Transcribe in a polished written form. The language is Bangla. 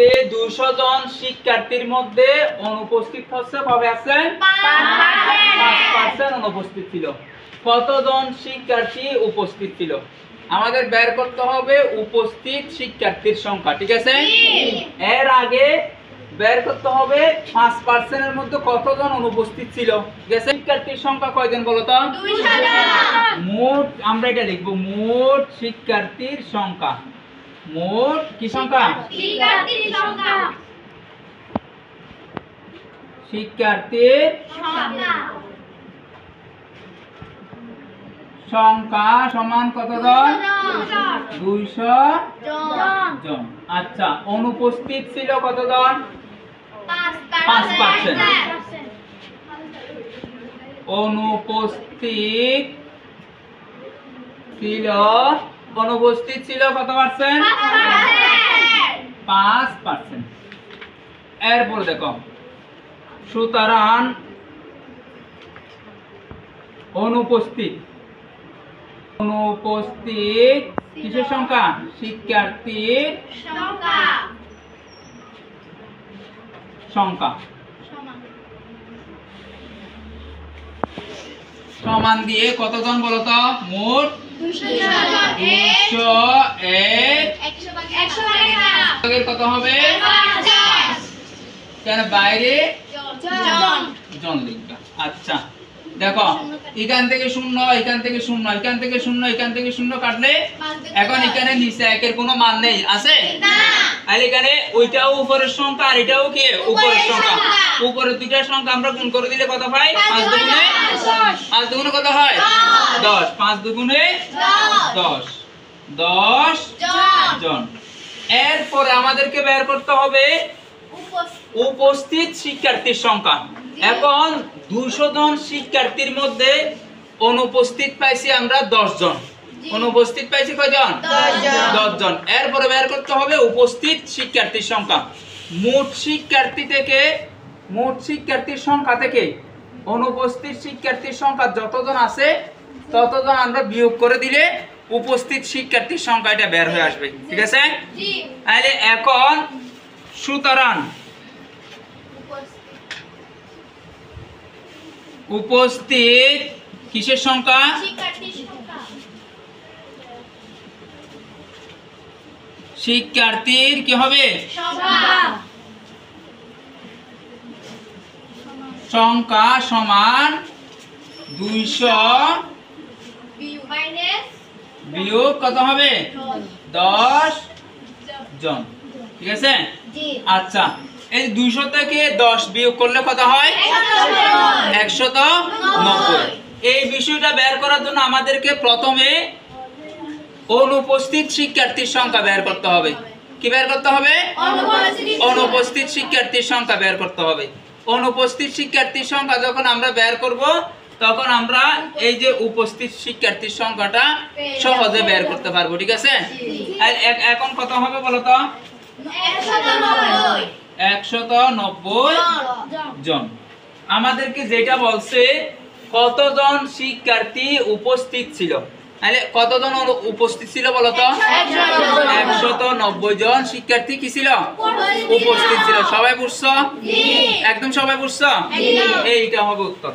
ক্লাসে 200 জন শিক্ষার্থীর মধ্যে অনুপস্থিত হচ্ছে কবে আছে 5% অনুপস্থিত ছিল। কতজন শিক্ষার্থী উপস্থিত ছিল? আমাদের বের করতে হবে উপস্থিত শিক্ষার্থীর সংখ্যা, ঠিক আছে? এর আগে বের করতে হবে 5% এর মধ্যে কতজন অনুপস্থিত ছিল, ঠিক আছে? শিক্ষার্থীর সংখ্যা কয়জন বলো তো? 200 মোট আমরা এটা লিখব মোট শিক্ষার্থীর সংখ্যা। মোট কি সংখ্যা? শিক্ষার্থীর সংখ্যা। শিক্ষার্থীর সংখ্যা সমান কত জন? 200 জন। আচ্ছা, অনুপস্থিত ছিল কত জন? 5%। অনুপস্থিত ছিল কত পার্সেন্ট? 5%। এরপর দেখো, সুতরাং অনুপস্থিত কিসের সংখ্যা? শিক্ষার্থীর সংখ্যা সমান দিয়ে কতজন বলতো? মোট 200 কত হবে? কেন বাইরে জন লিখবা। আচ্ছা দেখো, এখান থেকে শূন্য, এখান থেকে শূন্য, এখান থেকে শূন্য, এখান থেকে শূন্য কাটলে এখন এখানে নিচে একের কোনো মান নেই, আছে? আর এখানে ওইটাও উপরের সংখ্যা আর এটাও কি উপরের সংখ্যা। উপরের দুইটার সংখ্যা আমরা গুণ করে দিলে কত হয়? 5 দুগুণে কত হয়? 10। 5 দুগুণে 10 10 জন। এরপরে আমাদেরকে বের করতে হবে উপস্থিত শিক্ষার্থীর সংখ্যা। এখন 200 জন শিক্ষার্থীর মধ্যে অনুপস্থিত পাইছি আমরা 10 জন। অনুপস্থিত পাইছি কয়জন? 10 জন। এরপরে বের করতে হবে উপস্থিত শিক্ষার্থীর সংখ্যা। মোট শিক্ষার্থীর সংখ্যা থেকে অনুপস্থিত শিক্ষার্থীর সংখ্যা যতজন আছে ততজন আমরা বিয়োগ করে দিলে উপস্থিত শিক্ষার্থীর সংখ্যাটা বের হয়ে আসবে, ঠিক আছে? তাহলে এখন সুতরাং উপস্থিত কিসের সংখ্যা? শিক্ষার্থীর কি হবে? সংখ্যা সমান 200 বিয়োগ কত হবে? 10 জন, ঠিক আছে? আচ্ছা, এই 200 থেকে 10 বিয়োগ করলে কত হয়? 190। এই বিষয়টা বের করার জন্য আমাদেরকে প্রথমে অনুপস্থিত শিক্ষার্থীর সংখ্যা বের করতে হবে। কি বের করতে হবে? অনুপস্থিত শিক্ষার্থীর সংখ্যা বের করতে হবে। অনুপস্থিত শিক্ষার্থীর সংখ্যা যখন আমরা বের করব তখন আমরা এই যে উপস্থিত শিক্ষার্থীর সংখ্যাটা সহজে বের করতে পারবো, ঠিক আছে? এখন কত হবে বলো তো? 190 জন। আমাদেরকে যেটা বলছে কতজন শিক্ষার্থী উপস্থিত ছিল, তাহলে কতজন উপস্থিত ছিল বলো তো? 190 জন শিক্ষার্থী কি ছিল? উপস্থিত ছিল। সবাই বুঝছো? একদম সবাই বুঝছো? এইটা হবে উত্তর।